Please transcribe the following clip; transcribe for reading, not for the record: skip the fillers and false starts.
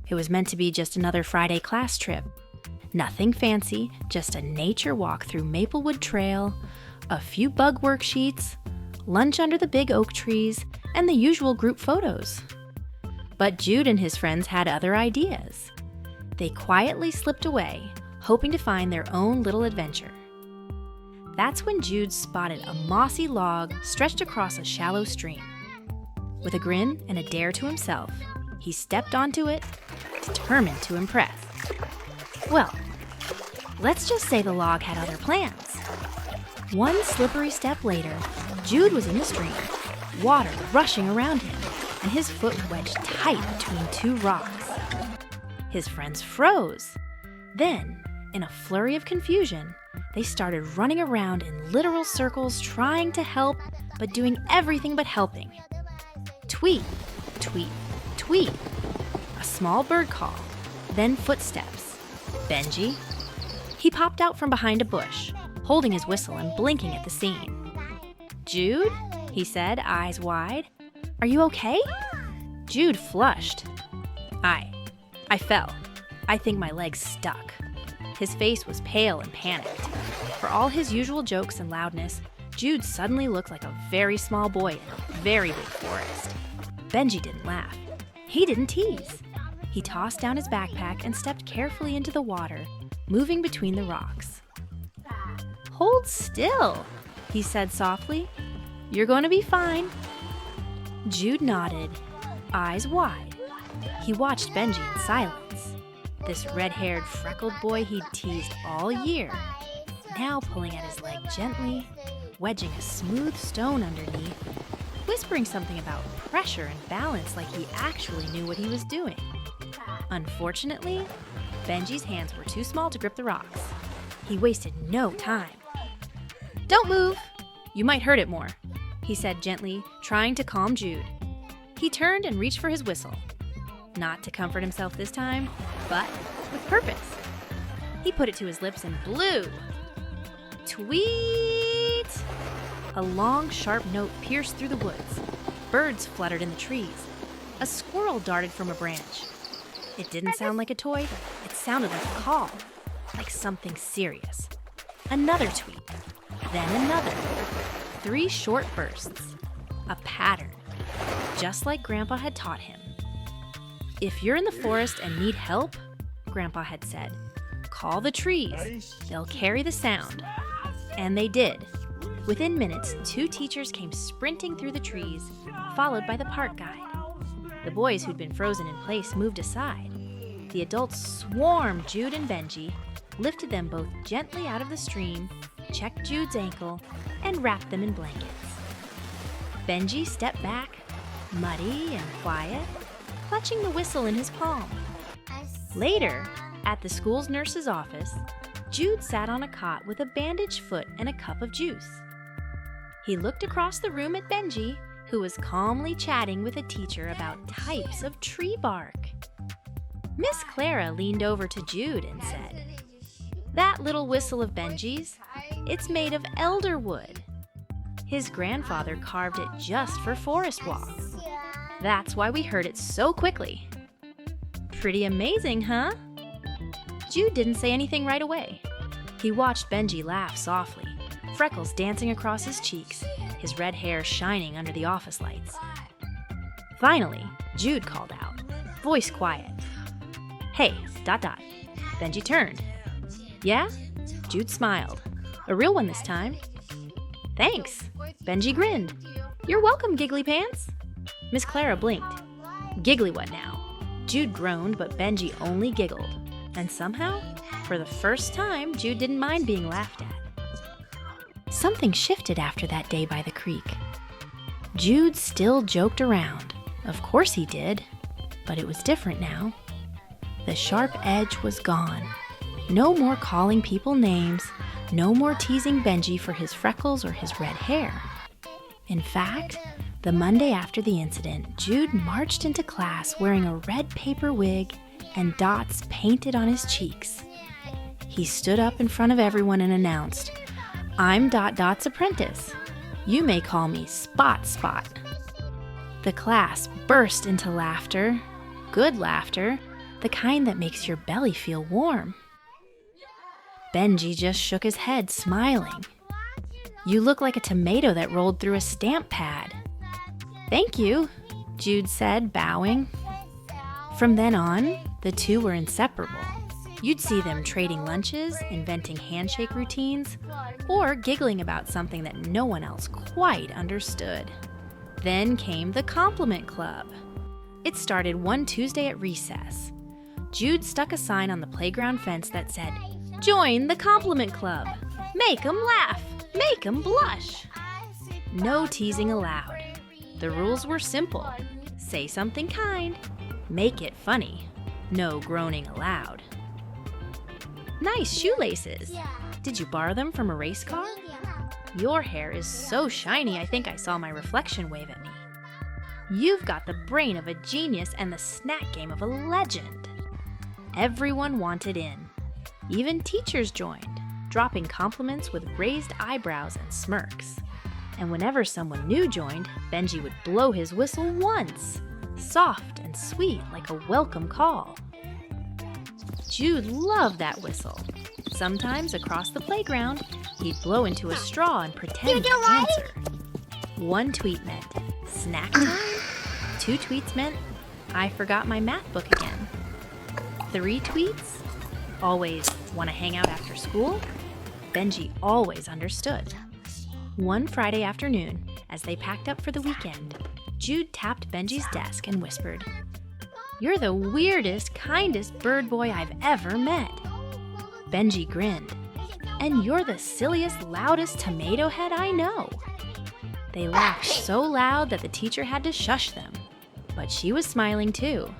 It was meant to be just another Friday class trip. Nothing fancy, just a nature walk through Maplewood Trail, a few bug worksheets, lunch under the big oak trees, and the usual group photos. But Jude and his friends had other ideas. They quietly slipped away, hoping to find their own little adventure. That's when Jude spotted a mossy log stretched across a shallow stream. With a grin and a dare to himself, he stepped onto it, determined to impress. Well, let's just say the log had other plans. One slippery step later, Jude was in the stream, water rushing around him, and his foot wedged tight between two rocks. His friends froze. Then, in a flurry of confusion, they started running around in literal circles trying to help, but doing everything but helping. Tweet, tweet, tweet. A small bird call, then footsteps. Benji? He popped out from behind a bush, holding his whistle and blinking at the scene. Jude? He said, eyes wide. Are you okay? Jude flushed. I fell. I think my legs stuck. His face was pale and panicked. For all his usual jokes and loudness, Jude suddenly looked like a very small boy in a very big forest. Benji didn't laugh. He didn't tease. He tossed down his backpack and stepped carefully into the water, moving between the rocks. Hold still, he said softly. You're going to be fine. Jude nodded, eyes wide. He watched Benji in silence. This red-haired, freckled boy he'd teased all year, now pulling at his leg gently, wedging a smooth stone underneath, whispering something about pressure and balance like he actually knew what he was doing. Unfortunately, Benji's hands were too small to grip the rocks. He wasted no time. Don't move! You might hurt it more, he said gently, trying to calm Jude. He turned and reached for his whistle. Not to comfort himself this time, but with purpose. He put it to his lips and blew. Tweet! A long, sharp note pierced through the woods. Birds fluttered in the trees. A squirrel darted from a branch. It didn't sound like a toy. It sounded like a call, like something serious. Another tweet, then another. 3 short bursts. A pattern, just like Grandpa had taught him. If you're in the forest and need help, Grandpa had said, call the trees. They'll carry the sound. And they did. Within minutes, 2 teachers came sprinting through the trees, followed by the park guide. The boys who'd been frozen in place moved aside. The adults swarmed Jude and Benji, lifted them both gently out of the stream, checked Jude's ankle, and wrapped them in blankets. Benji stepped back, muddy and quiet, clutching the whistle in his palm. Later, at the school's nurse's office, Jude sat on a cot with a bandaged foot and a cup of juice. He looked across the room at Benji, who was calmly chatting with a teacher about types of tree bark. Miss Clara leaned over to Jude and said, "That little whistle of Benji's, it's made of elder wood. His grandfather carved it just for forest walks. That's why we heard it so quickly." Pretty amazing, huh? Jude didn't say anything right away. He watched Benji laugh softly, freckles dancing across his cheeks, his red hair shining under the office lights. Finally, Jude called out, voice quiet. "Hey, ... Benji turned. "Yeah?" Jude smiled. "A real one this time." "Thanks." Benji grinned. "You're welcome, Giggly Pants." Miss Clara blinked. "Giggly what now?" Jude groaned, but Benji only giggled. And somehow, for the first time, Jude didn't mind being laughed at. Something shifted after that day by the creek. Jude still joked around. Of course he did, but it was different now. The sharp edge was gone. No more calling people names, no more teasing Benji for his freckles or his red hair. In fact, the Monday after the incident, Jude marched into class wearing a red paper wig and dots painted on his cheeks. He stood up in front of everyone and announced, "I'm ... apprentice. You may call me Spot Spot." The class burst into laughter, good laughter, the kind that makes your belly feel warm. Benji just shook his head, smiling. You look like a tomato that rolled through a stamp pad. Thank you, Jude said, bowing. From then on, the two were inseparable. You'd see them trading lunches, inventing handshake routines, or giggling about something that no one else quite understood. Then came the Compliment Club. It started one Tuesday at recess. Jude stuck a sign on the playground fence that said, "Join the Compliment Club. Make 'em laugh. Make 'em blush." No teasing allowed. The rules were simple. Say something kind. Make it funny. No groaning allowed. Nice shoelaces. Did you borrow them from a race car? Your hair is so shiny I think I saw my reflection wave at me. You've got the brain of a genius and the snack game of a legend. Everyone wanted in. Even teachers joined, dropping compliments with raised eyebrows and smirks. And whenever someone new joined, Benji would blow his whistle once, soft and sweet like a welcome call. Jude loved that whistle. Sometimes across the playground, he'd blow into a straw and pretend to answer. One tweet meant snack time. 2 tweets meant I forgot my math book again. 3 tweets? Always want to hang out after school? Benji always understood. One Friday afternoon, as they packed up for the weekend, Jude tapped Benji's desk and whispered, "You're the weirdest, kindest bird boy I've ever met." Benji grinned. "And you're the silliest, loudest tomato head I know." They laughed so loud that the teacher had to shush them. But she was smiling too.